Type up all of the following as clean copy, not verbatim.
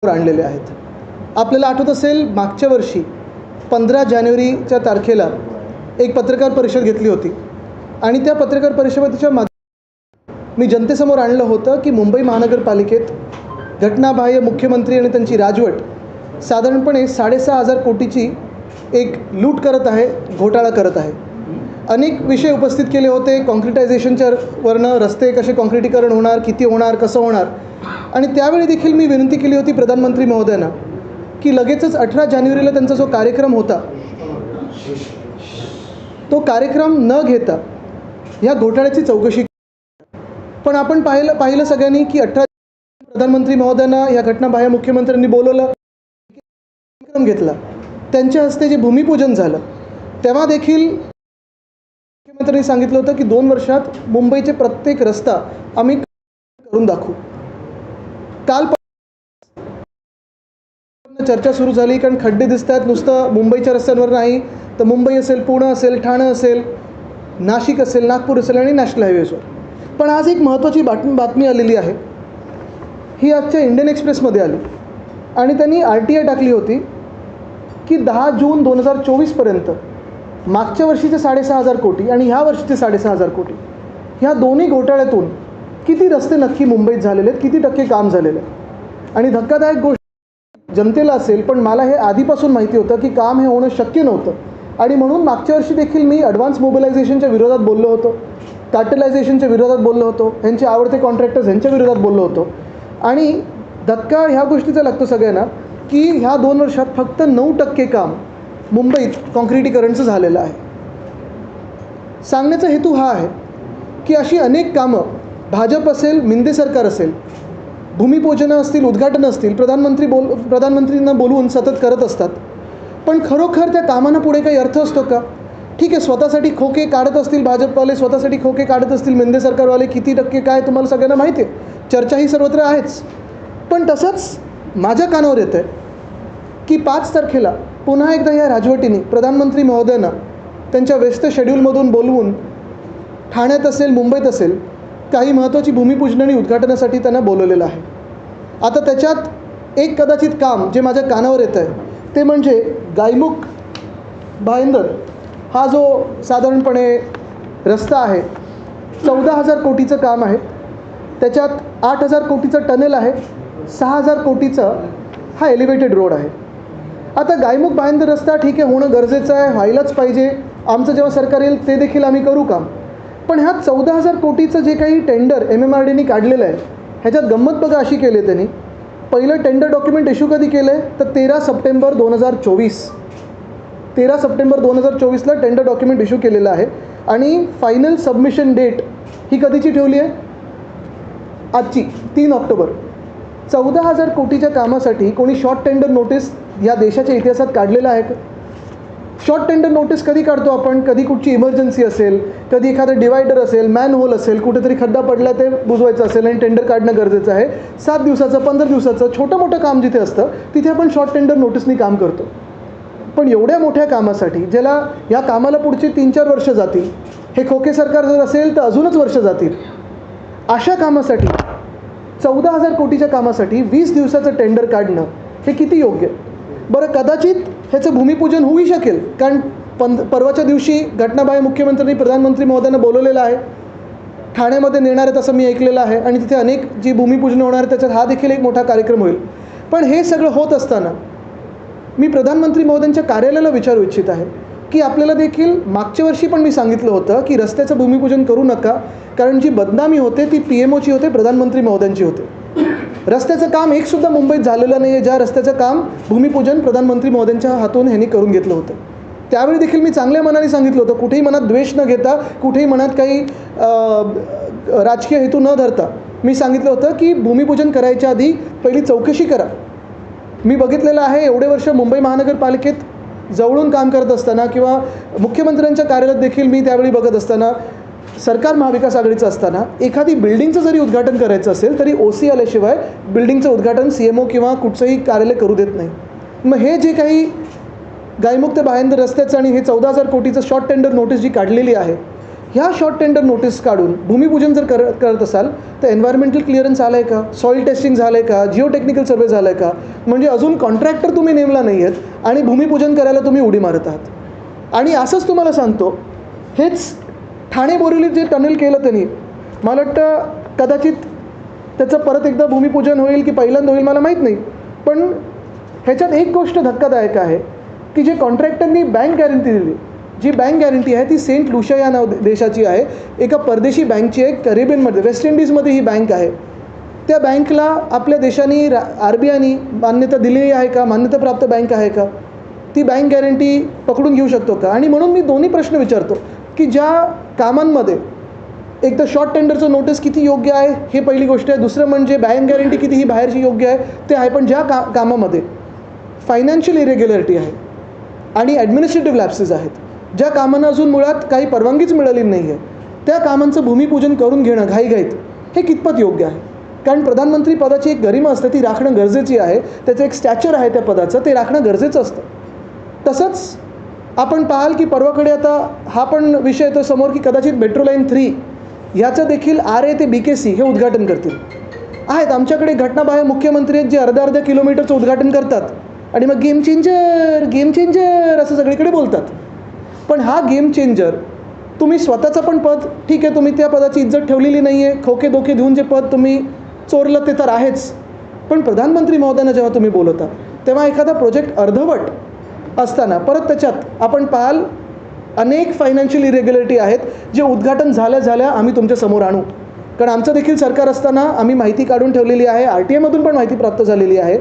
आणलेले आहेत. आपल्याला आठवत असेल मागच्या वर्षी 15 जानेवारीच्या तारखेला एक पत्रकार परिषद घेतली होती आणि त्या पत्रकार परिषदेच्या मी जनतेसमोर आणलं होतं की मुंबई महानगरपालिकेत घटनाबाह्य मुख्यमंत्री आणि त्यांची राजवट साधारणपणे 6,500 कोटीची एक लूट करत आहे, घोटाळा करत आहे. अनेक विषय उपस्थित केले होते. कॉन्क्रिटायझेशनच्या वरनं रस्ते कसे कॉन्क्रिटीकरण होणार, किती होणार, कसं होणार. आणि त्यावेळी देखील मी विनंती केली होती प्रधानमंत्री महोदयांना की लगेचच 18 जानेवारीला त्यांचा जो कार्यक्रम होता तो कार्यक्रम न घेता ह्या घोटाळ्याची चौकशी. पण आपण पाहिलं सगळ्यांनी की 18 प्रधानमंत्री महोदयांना या घटनाबाह्य मुख्यमंत्र्यांनी बोलवलं, कार्यक्रम घेतला, त्यांच्या हस्ते जे भूमिपूजन झालं तेव्हा देखील मुख्यमंत्र्यांनी सांगितलं होतं की 2 वर्षात मुंबईचे प्रत्येक रस्ता आम्ही करून दाखवू. काल चर्चा सुरू झाली कारण खड्डे दिसत आहेत नुसतं मुंबईच्या रस्त्यांवर नाही तर मुंबई असेल, पुणे असेल, ठाणे असेल, नाशिक असेल, नागपूर असेल आणि नॅशनल हायवेजवर. पण आज एक महत्त्वाची बातमी आलेली आहे. ही आजच्या इंडियन एक्सप्रेसमध्ये आली आणि त्यांनी RTI टाकली होती की 10 जून 2024पर्यंत मागच्या वर्षीचे 6,500 कोटी आणि ह्या वर्षीचे 6,500 कोटी ह्या दोन्ही घोटाळ्यातून किती रस्ते नक्की मुंबईत झालेले आहेत, किती टक्के काम झालेलं आहे. आणि धक्कादायक गोष्ट जनतेला असेल पण मला हे आधीपासून माहिती होतं की काम हे होणं शक्य नव्हतं आणि म्हणून मागच्या वर्षी देखील मी ॲडव्हान्स मोबिलायझेशनच्या विरोधात बोललो होतो, कार्टेलायझेशनच्या विरोधात बोललो होतो, ह्यांचे आवडते कॉन्ट्रॅक्टर्स ह्यांच्या विरोधात बोललो होतो. आणि धक्का ह्या गोष्टीचा लागतो सगळ्यांना की ह्या 2 वर्षात फक्त 9% काम मुंबईत कॉन्क्रिटीकरणचं झालेलं आहे. सांगण्याचा हेतू हा आहे की अशी अनेक कामं भाजप असेल, मिंदे सरकार असेल, भूमिपूजनं असतील, उद्घाटनं असतील, प्रधानमंत्रींना बोलवून सतत करत असतात. पण खरोखर त्या कामांना पुढे काही अर्थ असतो का? ठीक आहे, स्वतःसाठी खोके काढत असतील भाजपवाले, स्वतःसाठी खोके काढत असतील मिंदे सरकारवाले, किती टक्के काय तुम्हाला सगळ्यांना माहिती आहे, चर्चा ही सर्वत्र आहेच. पण तसंच माझ्या कानावर येतं आहे की 5 तारखेला पुन्हा एकदा या राजवटीने प्रधानमंत्री महोदयांना त्यांच्या व्यस्त शेड्यूलमधून बोलवून ठाण्यात असेल, मुंबईत असेल, काही महत्त्वाची भूमिपूजन आणि उद्घाटनासाठी त्यांना बोलवलेलं आहे. आता त्याच्यात एक कदाचित काम जे माझ्या कानावर येतं आहे ते म्हणजे गायमुख भाईंदर हा जो साधारणपणे रस्ता आहे 14,000 कोटीचं काम आहे. त्याच्यात 8,000 कोटीचं टनेल आहे, 6,000 कोटीचं हा एलिव्हेटेड रोड आहे. आता गायमुख भाईंदर रस्ता ठीक आहे, होणं गरजेचं आहे, व्हायलाच पाहिजे. आमचं जेव्हा सरकार येईल ते देखील आम्ही करू काम. पण ह्या 14,000 कोटीचं जे काही टेंडर MMRDने काढलेलं आहे ह्याच्यात गंमत बघा अशी केली आहे त्यांनी. पहिलं टेंडर डॉक्युमेंट इश्यू कधी केलं आहे तर 13 सप्टेंबर 2024. 13 सप्टेंबर 2024ला टेंडर डॉक्युमेंट इश्यू केलेलं आहे आणि फायनल सबमिशन डेट ही कधीची ठेवली आहे? आजची 3 ऑक्टोबर. 14,000 कोटीच्या कामासाठी कोणी शॉर्ट टेंडर नोटीस या देशाच्या इतिहासात काढलेलं आहे का? शॉर्ट टेंडर नोटीस कधी काढतो आपण? कधी कुठची इमर्जन्सी असेल, कधी एखादं डिवायडर असेल, मॅनहोल असेल, कुठेतरी खड्डा पडला ते बुजवायचं असेल आणि टेंडर काढणं गरजेचं आहे. 7 दिवसाचं, 15 दिवसाचं छोटं मोठं काम जिथे असतं तिथे आपण शॉर्ट टेंडर नोटीसनी काम करतो. पण एवढ्या मोठ्या कामासाठी ज्याला या कामाला पुढचे 3-4 वर्ष जातील, हे खोके सरकार जर असेल तर अजूनच वर्ष जातील, अशा कामासाठी 14,000 कोटीच्या कामासाठी 20 दिवसाचं टेंडर काढणं हे किती योग्य? बरं, कदाचित ह्याचं भूमिपूजन होऊ शकेल कारण परवाच्या दिवशी घटनाबाह्य मुख्यमंत्र्यांनी प्रधानमंत्री महोदयांना बोलवलेलं आहे, ठाण्यामध्ये नेणार आहेत असं मी ऐकलेलं आहे आणि तिथे अनेक जी भूमिपूजन होणार आहे त्याच्यात हा देखील एक मोठा कार्यक्रम होईल. पण हे सगळं होत असताना मी प्रधानमंत्री महोदयांच्या कार्यालयाला विचारू इच्छित आहे की आपल्याला देखील मागच्या वर्षी पण मी सांगितलं होतं की रस्त्याचं भूमिपूजन करू नका कारण जी बदनामी होते ती PMOची होते, प्रधानमंत्री महोदयांची होते. रस्त्याचं काम एकसुद्धा मुंबईत झालेलं नाही आहे ज्या रस्त्याचं काम भूमिपूजन प्रधानमंत्री महोदयांच्या हातून ह्यांनी करून घेतलं होतं. त्यावेळी देखील मी चांगल्या मनाने सांगितलं होतं, कुठेही मनात द्वेष न घेता, कुठेही मनात काही राजकीय हेतू न धरता मी सांगितलं होतं की भूमिपूजन करायच्या आधी पहिली चौकशी करा. मी बघितलेलं आहे एवढे वर्ष मुंबई महानगरपालिकेत जवळून काम करत असताना किंवा मुख्यमंत्र्यांच्या कार्यालयात देखील मी त्यावेळी बघत असताना, सरकार महाविकास आघाडीचं असताना एखादी बिल्डिंगचं जरी उद्घाटन करायचं असेल तरी OC आल्याशिवाय बिल्डिंगचं उद्घाटन CMO किंवा कुठचंही कार्यालय करू देत नाही. मग हे जे काही गायमुख ते भाईंदर रस्त्याचं आणि हे 14,000 कोटीचं शॉर्ट टेंडर नोटीस जी काढलेली आहे ह्या शॉर्ट टेंडर नोटीस काढून भूमिपूजन जर करत असाल तर एन्व्हायरमेंटल क्लिअरन्स आलं आहे का, सॉईल टेस्टिंग झालं आहे का, जिओ टेक्निकल सर्वे झालं आहे का, म्हणजे अजून कॉन्ट्रॅक्टर तुम्ही नेमला नाही आहेत आणि भूमिपूजन करायला तुम्ही उडी मारत आहात. आणि असंच तुम्हाला सांगतो, हेच ठाणे बोरिवलीत जे टनेल केलं त्यांनी, मला वाटतं कदाचित त्याचं परत एकदा भूमिपूजन होईल की पहिल्यांदा होईल मला माहीत नाही, पण ह्याच्यात एक गोष्ट धक्कादायक आहे की जे कॉन्ट्रॅक्टरनी बँक गॅरंटी दिली, जी बँक गॅरंटी आहे ती सेंट लुशिया या देशाची आहे, एका परदेशी बँकची आहे, करेबियनमध्ये वेस्ट इंडिजमध्ये ही बँक आहे. त्या बँकला आपल्या देशाने RBIने मान्यता दिलेली आहे का, मान्यताप्राप्त बँक आहे का, ती बँक गॅरंटी पकडून घेऊ शकतो का. आणि म्हणून मी दोन्ही प्रश्न विचारतो की ज्या कामांमध्ये एक तर शॉर्ट टेंडरचं नोटीस किती योग्य आहे हे पहिली गोष्ट आहे, दुसरं म्हणजे बँक गॅरंटी किती ही बाहेरची योग्य आहे ते आहे, पण ज्या कामामध्ये फायनान्शियल इरेग्युलरिटी आहे आणि ॲडमिनिस्ट्रेटिव्ह लॅप्सेस आहेत, ज्या कामांना अजून मुळात काही परवानगीच मिळाली नाही आहे, त्या कामांचं भूमिपूजन करून घेणं घाईघाईत हे कितपत योग्य आहे. कारण प्रधानमंत्री पदाची एक गरिमा असते, ती राखणं गरजेची आहे, त्याचं एक स्टॅचर आहे त्या पदाचं, ते राखणं गरजेचं असतं. तसंच आपण पाहाल की परवाकडे आता हा पण विषय येतो समोर की कदाचित मेट्रो लाईन 3 ह्याचं देखील RA ते BKC हे उद्घाटन करतील. आहेत आमच्याकडे घटनाबाह्य मुख्यमंत्री आहेत जे अर्ध्या किलोमीटरचं उद्घाटन करतात आणि मग गेम चेंजर असं सगळीकडे बोलतात. पण हा गेम चेंजर तुम्ही स्वतःचं पण पद ठीक आहे, तुम्ही त्या पदाची इज्जत ठेवलेली नाही आहे, खोके धोके देऊन जे पद तुम्ही चोरलं ते तर आहेच, पण प्रधानमंत्री महोदयांना जेव्हा तुम्ही बोलवता तेव्हा एखादा प्रोजेक्ट अर्धवट असताना परत त्याच्यात आपण पाहाल अनेक फायनान्शियल इरेग्युलरिटी आहेत जे उद्घाटन झाल्या आम्ही तुमच्या समोर आणू. कारण आमचं देखील सरकार असताना आम्ही माहिती काढून ठेवलेली आहे, RTIमधून पण माहिती प्राप्त झालेली आहे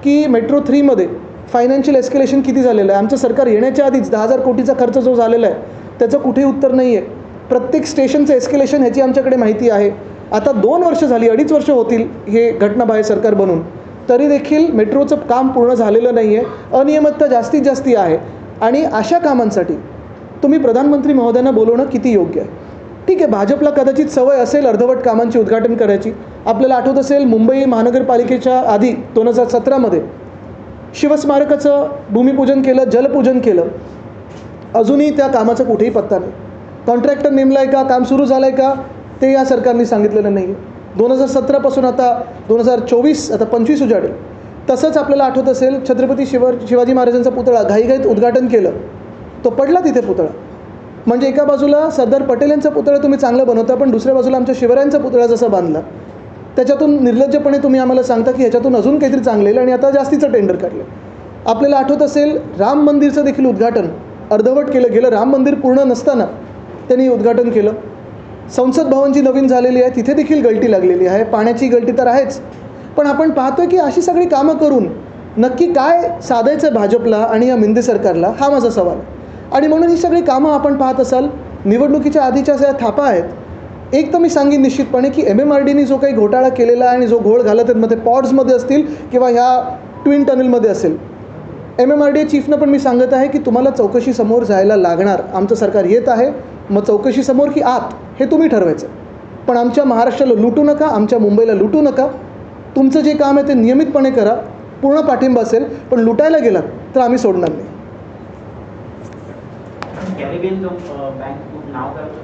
की मेट्रो 3मध्ये फायनान्शियल एस्केलेशन किती झालेलं आहे. आमचं सरकार येण्याच्या आधीच 10,000 कोटीचा खर्च जो झालेला आहे त्याचं कुठेही उत्तर नाही आहे. प्रत्येक स्टेशनचं एस्केलेशन ह्याची आमच्याकडे माहिती आहे. आता 2 वर्ष झाली, 2.5 वर्ष होतील हे घटनाबाह्य सरकार बनून, तरी देखील मेट्रोचं काम पूर्ण झालेलं नाही आहे, अनियमितता जास्तीत जास्त आहे. आणि अशा कामांसाठी तुम्ही प्रधानमंत्री महोदयांना बोलवणं किती योग्य आहे. ठीक आहे, भाजपला कदाचित सवय असेल अर्धवट कामांची उद्घाटन करायची. आपल्याला आठवत असेल मुंबई महानगरपालिकेच्या आधी 2017मध्ये शिवस्मारकाचं भूमिपूजन केलं, जलपूजन केलं, अजूनही त्या कामाचा कुठेही पत्ता नाही. कॉन्ट्रॅक्टर नेमला आहे का, काम सुरू झालं आहे का ते या सरकारने सांगितलेलं नाही आहे. 2017पासून आता 2024 आता 25 उजाडेल. तसंच आपल्याला आठवत असेल छत्रपती शिवाजी महाराजांचा पुतळा घाईघाईत उद्घाटन केलं, तो पडला तिथे पुतळा. म्हणजे एका बाजूला सरदार पटेल यांचा पुतळा तुम्ही चांगलं बनवता, पण दुसऱ्या बाजूला आमच्या शिवरायांचा पुतळा जसा बांधला त्याच्यातून निर्लज्जपणे तुम्ही आम्हाला सांगता की ह्याच्यातून अजून काहीतरी चांगलं येईल आणि आता जास्तीचं टेंडर काढलं. आपल्याला आठवत असेल राम मंदिरचं देखील उद्घाटन अर्धवट केलं गेलं, राम मंदिर पूर्ण नसताना त्यांनी उद्घाटन केलं. संसद भवन जी नवीन झालेली आहे तिथे देखील गळती लागलेली आहे, पाण्याची गळती तर आहेच, पण आपण पाहतोय की अशी सगळी कामं करून नक्की काय साधायचं आहे भाजपला आणि या मिंदे सरकारला, हा माझा सवाल. आणि म्हणून ही सगळी कामं आपण पाहत असाल निवडणुकीच्या आधीच्या ज्या थापा आहेत. एक तर मी सांगेन निश्चितपणे की MMRDने जो काही घोटाळा केलेला आहे आणि जो घोळ घालत आहेत, मग ते पॉड्समध्ये असतील किंवा ह्या ट्विन टनेलमध्ये असेल, MMRDA चीफनं पण मी सांगत आहे की तुम्हाला चौकशी समोर जायला लागणार. आमचं सरकार येत आहे, मग चौकशी समोर की आत हे तुम्ही ठरवायचं, पण आमच्या महाराष्ट्राला लुटू नका, आमच्या मुंबईला लुटू नका. तुमचं जे काम आहे ते नियमितपणे करा, पूर्ण पाठिंबा असेल, पण लुटायला गेलात तर आम्ही सोडणार नाही.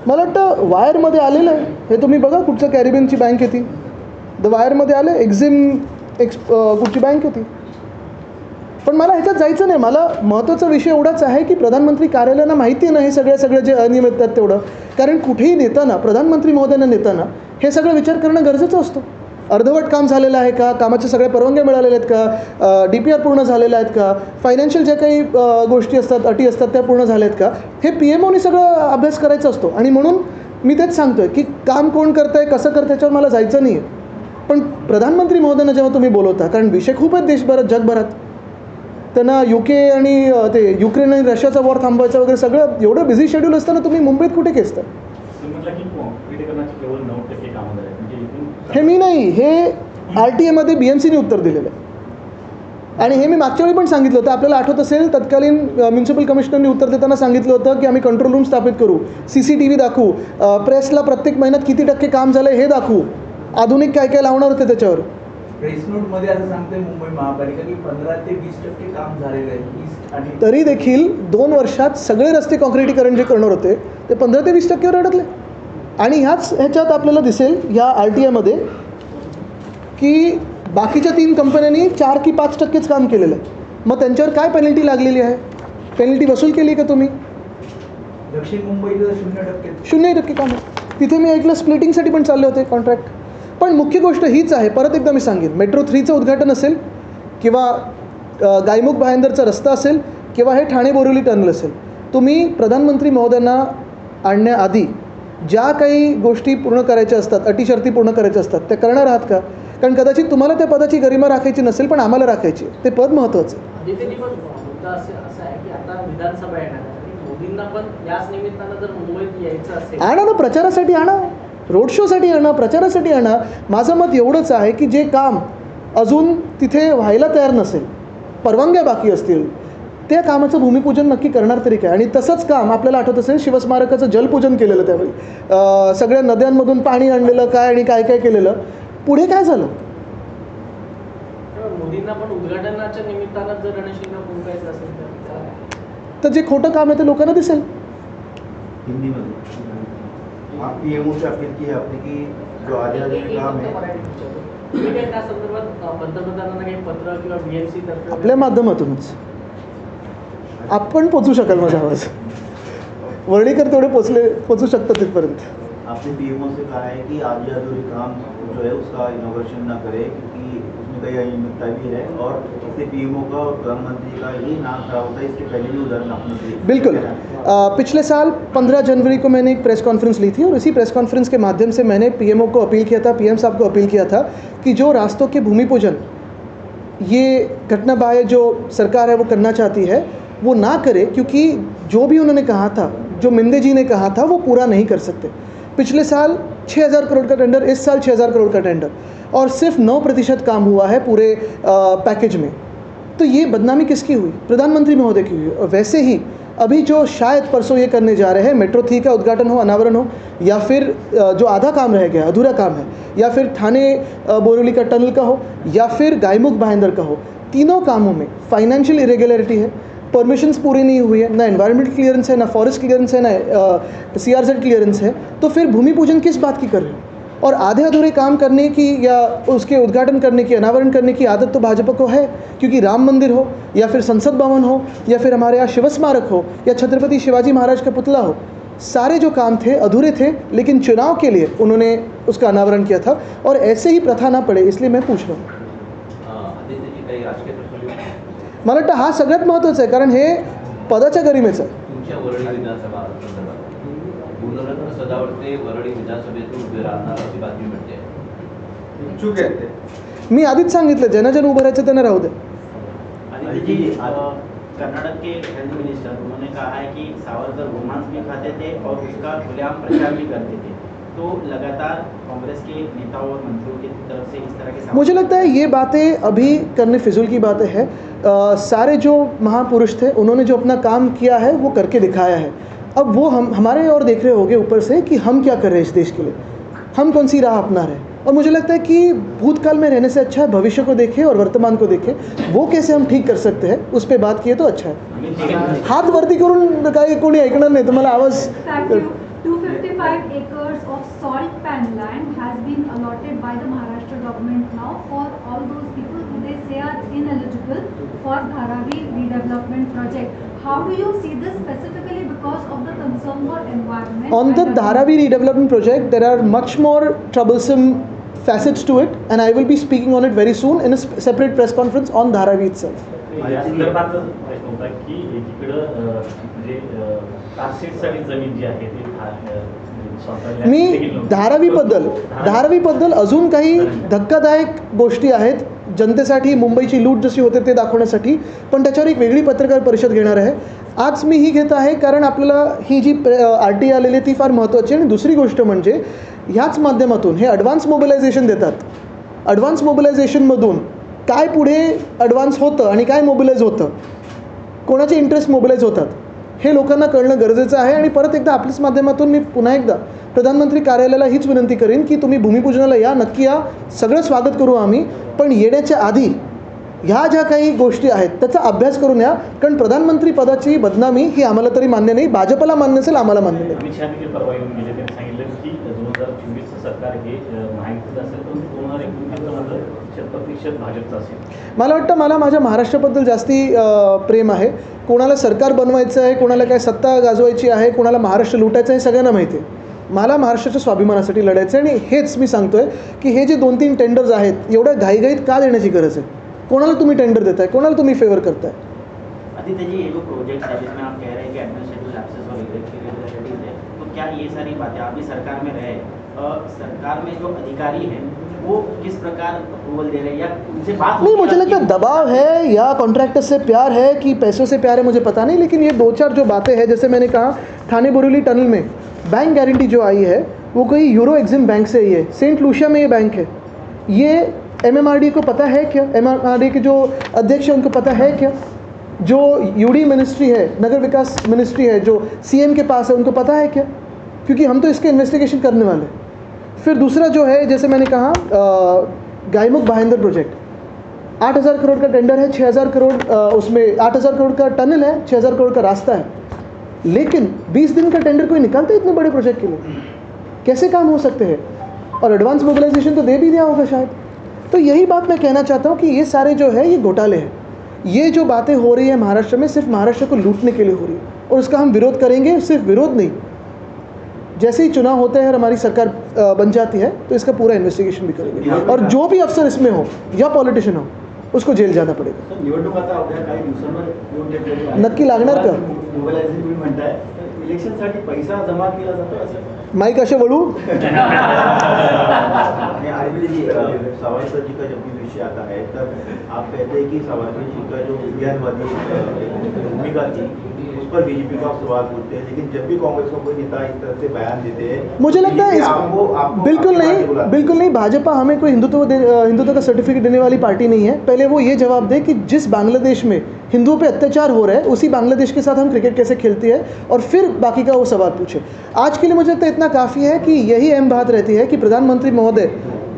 मला वाटतं वायरमध्ये आलेलं आहे हे, तुम्ही बघा कुठचं कॅरिबियनची बँक आहे ती, द वायरमध्ये आलं, कुठची बँक होती. पण मला ह्याच्यात जायचं नाही. मला महत्त्वाचा विषय एवढाच आहे की प्रधानमंत्री कार्यालयाला माहिती आहे ना हे सगळं जे अनियमित आहेत तेवढं. कारण कुठेही नेताना, प्रधानमंत्री महोदयांना नेताना हे सगळं विचार करणं गरजेचं असतं. अर्धवट काम झालेलं आहे का, कामाच्या सगळ्या परवानग्या मिळालेल्या आहेत का, DPR पूर्ण झालेल्या आहेत का, फायनान्शियल ज्या काही गोष्टी असतात, अटी असतात त्या पूर्ण झाल्या आहेत का, हे PMOने सगळं अभ्यास करायचा असतो. आणि म्हणून मी तेच सांगतो आहे की काम कोण करतं आहे, कसं करतं याच्यावर मला जायचं नाही आहे. पण प्रधानमंत्री महोदयांना जेव्हा तुम्ही बोलवता, कारण विषय खूप आहेत देशभरात, जगभरात, त्यांना UK आणि ते युक्रेन आणि रशियाचा वॉर थांबवायचं वगैरे सगळं एवढं बिझी शेड्यूल असताना तुम्ही मुंबईत कुठे खेचता. हे मी नाही, हे RTIमध्ये BMCने उत्तर दिलेलं आहे. आणि हे मी मागच्या वेळी पण सांगितलं होतं. आपल्याला आठवत असेल तत्कालीन म्युन्सिपल कमिशनरनी उत्तर देताना सांगितलं होतं की आम्ही कंट्रोल रूम स्थापित करू, CCTV दाखवू, प्रेसला प्रत्येक महिन्यात किती टक्के काम झालं हे दाखवू, आधुनिक काय काय लावणार होते त्याच्यावर. प्रेस नोटमध्ये असं सांगते मुंबई महापालिका की 15 ते 20% काम झालेलं आहे ईस्ट आणि तरी देखील 2 वर्षात सगळे रस्ते काँक्रिटीकरण जे करणार होते ते 15 ते 20%वर अडकले. आणि ह्याच्यात आपल्याला दिसेल ह्या RTIमध्ये की बाकीच्या 3 कंपन्यांनी 4 की 5%च काम केलेलं आहे. मग त्यांच्यावर काय पेनल्टी लागलेली आहे? पेनल्टी वसूल केली का तुम्ही? दक्षिण मुंबईत 0%. 0% काम आहे. तिथे मी ऐकलं स्प्लिटिंगसाठी पण चालले होते कॉन्ट्रॅक्ट. पण मुख्य गोष्ट हीच आहे, परत एकदा मी सांगेन, मेट्रो 3चं उद्घाटन असेल किंवा गायमुख भायंदरचा रस्ता असेल किंवा हे ठाणे बोरिवली टर्नल असेल, तुम्ही प्रधानमंत्री महोदयांना आणण्याआधी ज्या काही गोष्टी पूर्ण करायच्या असतात, अटी शर्ती पूर्ण करायच्या असतात, त्या करणार आहात का? कारण कदाचित तुम्हाला त्या पदाची गरिमा राखायची नसेल, पण आम्हाला राखायची. ते पद महत्त्वाचं आहे. मुद्दा असं आहे की आता विधानसभा येणार आहे, मोदींना पण याच निमित्तानं जर मुंबईत यायचं असेल, आणा ना, प्रचारासाठी आणा, रोड शोसाठी आणा, प्रचारासाठी आणा. माझं मत एवढंच आहे की जे काम अजून तिथे व्हायला तयार नसेल, परवानग्या बाकी असतील, त्या कामाचं भूमिपूजन नक्की करणार तरी काय. आणि तसंच काम आपल्याला आठवत असेल, शिवस्मारकाचं जलपूजन केलेलं त्यावेळी, सगळ्या नद्यांमधून पाणी आणलेलं काय आणि काय काय केलेलं. पुढे काय झालं? मोदींना पण उद्घाटनाच्या निमित्तानं जर रणशिंग फुंकायचं असेल तर जे खोटं काम आहे ते लोकांना दिसेल. हिंदी में आप पीएमओ से अपील की है आपने कि जो आजादी काम है तुम्ही काय त्या संदर्भात पंतप्रधानांना काही पत्र किंवा BMC तर्फे आपल्या माध्यमातूनच आपण पोचू शकाल. माझा आवाज वर्णीकर तेवढे पोचू शकतात तिथपर्यंत. आपने पीएमओ से कहा है कि आधी अधूरी काम जो है उसका इनोवेशन ना करे क्योंकि उसमें कई अनियमितता भी है और इससे पीएमओ का और प्रधानमंत्री का ही नाम खराब होता है. इसके पहले भी उदाहरण आपने दिए. बिल्कुल. पिछले साल 15 जनवरी को मैंने एक प्रेस कॉन्फ्रेंस ली थी और इसी प्रेस कॉन्फ्रेंस के माध्यम से मैंने PMO को अपील किया था, PM साहब को अपील किया था कि जो रास्तों के भूमि पूजन ये घटना बाह्य जो सरकार है वो करना चाहती है वो ना करे, क्योंकि जो भी उन्होंने कहा था, जो मिंदे जी ने कहा था, वो पूरा नहीं कर सकते. पिछले साल 6,000 करोड़ का टेंडर, इस साल 6,000 करोड़ का टेंडर, और सिर्फ 9% काम हुआ है पूरे पैकेज में. तो ये बदनामी किसकी हुई? प्रधानमंत्री महोदय की हुई. और वैसे ही अभी जो शायद परसों ये करने जा रहे हैं, मेट्रो 3 का उद्घाटन हो, अनावरण हो, या फिर जो आधा काम रह गया, अधूरा काम है, या फिर ठाणे बोरिवली का टनल का हो, या फिर गायमुख भायंदर का हो, तीनों कामों में फाइनेंशियल इरेगुलरिटी है, परमिशंस पूरी नहीं हुई है, ना एनवायरमेंट क्लियरेंस है, ना फॉरेस्ट क्लियरेंस है, ना CRZ क्लियरेंस है. तो फिर भूमि पूजन किस बात की कर रहे हो? और आधे अधूरे काम करने की या उसके उद्घाटन करने की, अनावरण करने की आदत तो भाजपा को है, क्योंकि राम मंदिर हो या फिर संसद भवन हो या फिर हमारे यहाँ शिव स्मारक हो या छत्रपति शिवाजी महाराज का पुतला हो, सारे जो काम थे अधूरे थे, लेकिन चुनाव के लिए उन्होंने उसका अनावरण किया था. और ऐसे ही प्रथा ना पड़े, इसलिए मैं पूछ रहा हूँ. मला वाटतं हा सगळ्यात महत्त्वाचं आहे, कारण हे पदाच्या गरिमेचं आहे. तुमच्या वरळी विधानसभा संदर्भात पूर्णतः सदावर्ते वरळी विधानसभेतून उभे राहणार अशी बातमी मिळते. इच्छुक आहेत ते. मी आधीच सांगितलं, ज्यांना ज्यांना उभं राहायचं त्यांना राहू दे. जी कर्नाटक के हेल्थ मिनिस्टर उन्होंने कहा है कि सावरकर रोमांस भी खाते थे और उसका खुलेआम प्रचार भी करते थे. तो लगातार कांग्रेस के नेताओं और मंत्रियों की तरफ से इस तरह के मुझे लगता है ये बातें अभी करने फिजूल की बातें हैं. सारे जो महापुरुष थे उन्होंने जो अपना काम किया है वो करके दिखाया है. अब वो हमारे और देख रहे होंगे ऊपर से कि हम क्या कर रहे हैं इस देश के लिए, हम कौन सी राह अपना रहे हैं. और मुझे लगता है कि भूतकाल में रहने से अच्छा है भविष्य को देखें और वर्तमान को देखें, वो कैसे हम ठीक कर सकते हैं उस पर बात किए तो अच्छा है. हात वरती करून काही कोणी ऐकणार नाही, तुम्हाला आवाज. 255 acres of salt pan land has been allotted by the Maharashtra government now for all those people who they say are ineligible for Dharavi redevelopment project. How do you see this specifically because of the concern for environment? On the Dharavi redevelopment project, there are much more troublesome facets to it, and I will be speaking on it very soon in a separate press conference on Dharavi itself. या संदर्भात प्रश्न होता की एकीकडं म्हणजे कारशेडसाठी जमीन जी आहे ती मी धारावीबद्दल अजून काही धक्कादायक गोष्टी आहेत जनतेसाठी, मुंबईची लूट जशी होते ते दाखवण्यासाठी, पण त्याच्यावर एक वेगळी पत्रकार परिषद घेणार आहे. आज मी ही घेत आहे कारण आपल्याला ही जी RTI आलेली ती फार महत्त्वाची आहे. आणि दुसरी गोष्ट म्हणजे ह्याच माध्यमातून हे ॲडव्हान्स मोबिलायझेशन देतात. ॲडव्हान्स मोबिलायझेशनमधून काय पुढे ॲडव्हान्स होतं आणि काय मोबिलाइज होतं, कोणाचे इंटरेस्ट मोबिलाइज होतात हे लोकांना कळणं गरजेचं आहे. आणि परत एकदा आपल्याच माध्यमातून मी पुन्हा एकदा प्रधानमंत्री कार्यालयाला हीच विनंती करेन की तुम्ही भूमिपूजनाला या, नक्की या, सगळं स्वागत करू आम्ही. पण येण्याच्या आधी ह्या ज्या काही गोष्टी आहेत त्याचा अभ्यास करून या, कारण प्रधानमंत्री पदाची बदनामी ही आम्हाला तरी मान्य नाही, भाजपला मान्य असेल, आम्हाला मान्य नाही. अमित शहा देखील परवा येऊन गेले, त्यांनी सांगितलं की 2024चं सरकार हे माहितीचं असेल, पण 2029चं मात्र 100% भाजपचं असेल. मला वाटतं मला माझ्या महाराष्ट्राबद्दल जास्ती प्रेम आहे. कोणाला सरकार बनवायचं आहे, कोणाला काय सत्ता गाजवायची आहे, कोणाला महाराष्ट्र लुटायचं आहे, हे सगळ्यांना माहिती आहे. मला महाराष्ट्राच्या स्वाभिमानासाठी लढायचं आहे. आणि हेच मी सांगतो आहे की हे जे 2-3 टेंडर्स आहेत, एवढ्या घाईघाईत का देण्याची गरज आहे? कोणाला तुम्ही टेंडर देताय, कोणाला तुम्ही फेवर करताय? आदित्य जी, ये जो प्रोजेक्ट है जिसमें आप कह रहे हैं कि एडमिनिस्ट्रेटिव लैप्सेस और इरेगुलरिटीज है, तो क्या ये सारी बातें, आप भी सरकार में रहे, सरकार में जो अधिकारी हैं वो किस प्रकार अप्रूवल दे रहे हैं, या उनसे बात नहीं, मुझे लगता है दबाव है या कॉन्ट्रैक्टर से प्यार है कि पैसों से प्यार है, मुझे पता नहीं. लेकिन ये 2-4 जो बातें हैं, जैसे मैंने कहा ठाणे बोरीवली टनल में बैंक गारंटी जो आई है वो कोई यूरो एग्जिम बैंक से ही है. सेंट लूसिया में ये बैंक है. ये MMRDA को पता है क्या? MMRDA के जो अध्यक्ष हैं उनको पता है क्या? जो UD मिनिस्ट्री है, नगर विकास मिनिस्ट्री है, जो CM के पास है, उनको पता है क्या? क्योंकि हम तो इसके इन्वेस्टिगेशन करने वाले. फिर दूसरा जो है, जैसे मैंने कहा गायमुख भाईंदर प्रोजेक्ट, 8,000 करोड़ का टेंडर है, 6,000 करोड़ उसमें 8,000 करोड़ का टनल है, 6,000 करोड़ का रास्ता है. लेकिन 20 दिन का टेंडर कोई निकालता है इतने बड़े प्रोजेक्ट के लिए? कैसे काम हो सकते हैं? और एडवांस मोबिलाइजेशन तो दे भी दिया होगा शायद. तो यही बात मैं कहना चाहता हूँ कि ये सारे जो है ये घोटाले हैं. ये जो बातें हो रही है महाराष्ट्र में, सिर्फ महाराष्ट्र को लूटने के लिए हो रही है, और उसका हम विरोध करेंगे. सिर्फ विरोध नहीं, जैसे ही चुनाव होते हैं और हमारी सरकार बन जाती है तो इसका पूरा इन्वेस्टिगेशन भी करेंगे. और जो भी अफसर इसमें हो या पॉलिटिशियन हो उसको जेल जाना पडेगा. निवडणूक आता अवघ्या काही दिवसांवर येऊन ठेपलेली आहे. नक्की लागणार का? मोबिलायझेशन तुम्ही म्हणताय, इलेक्शनसाठी पैसा जमा केला जातो असं माईक असे वळू. आरबीडी जी, सावरकर जी का जब भी विषय आता है तब आप कहते हैं कि सावरकर जी का जो विज्ञानवादी भूमिका थी उस पर बीजेपी को आप सवाल पूछते हैं, लेकिन जब भी कांग्रेस का कोई नेता इस तरह से बयान देते हैं, मुझे लगता है बिल्कुल नहीं, भाजपा हमें कोई हिंदुत्व का सर्टिफिकेट देने वाली पार्टी नहीं है. पहले वो ये जवाब दे कि जिस बांग्लादेश में हिंदुओं पे अत्याचार हो रहा है उसी बांग्लादेश के साथ हम क्रिकेट कैसे खेलती है, और फिर बाकी का वो सवाल पूछे. आज के लिए मुझे लगता है इतना काफ़ी है कि यही अहम बात रहती है कि प्रधानमंत्री महोदय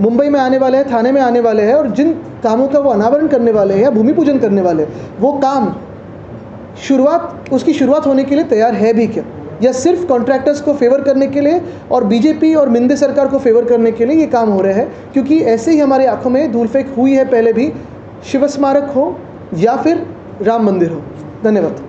मुंबई में आने वाले हैं, थाने में आने वाले हैं, और जिन कामों का वो अनावरण करने वाले हैं या भूमि पूजन करने वाले हैं, वो काम उसकी शुरुआत होने के लिए तैयार है भी क्या, या सिर्फ कॉन्ट्रैक्टर्स को फेवर करने के लिए और बीजेपी और मिंदे सरकार को फेवर करने के लिए ये काम हो रहे हैं. क्योंकि ऐसे ही हमारी आंखों में धूल फेंक हुई है पहले भी, शिव स्मारक हो या फिर राम मंदिर हो. धन्यवाद.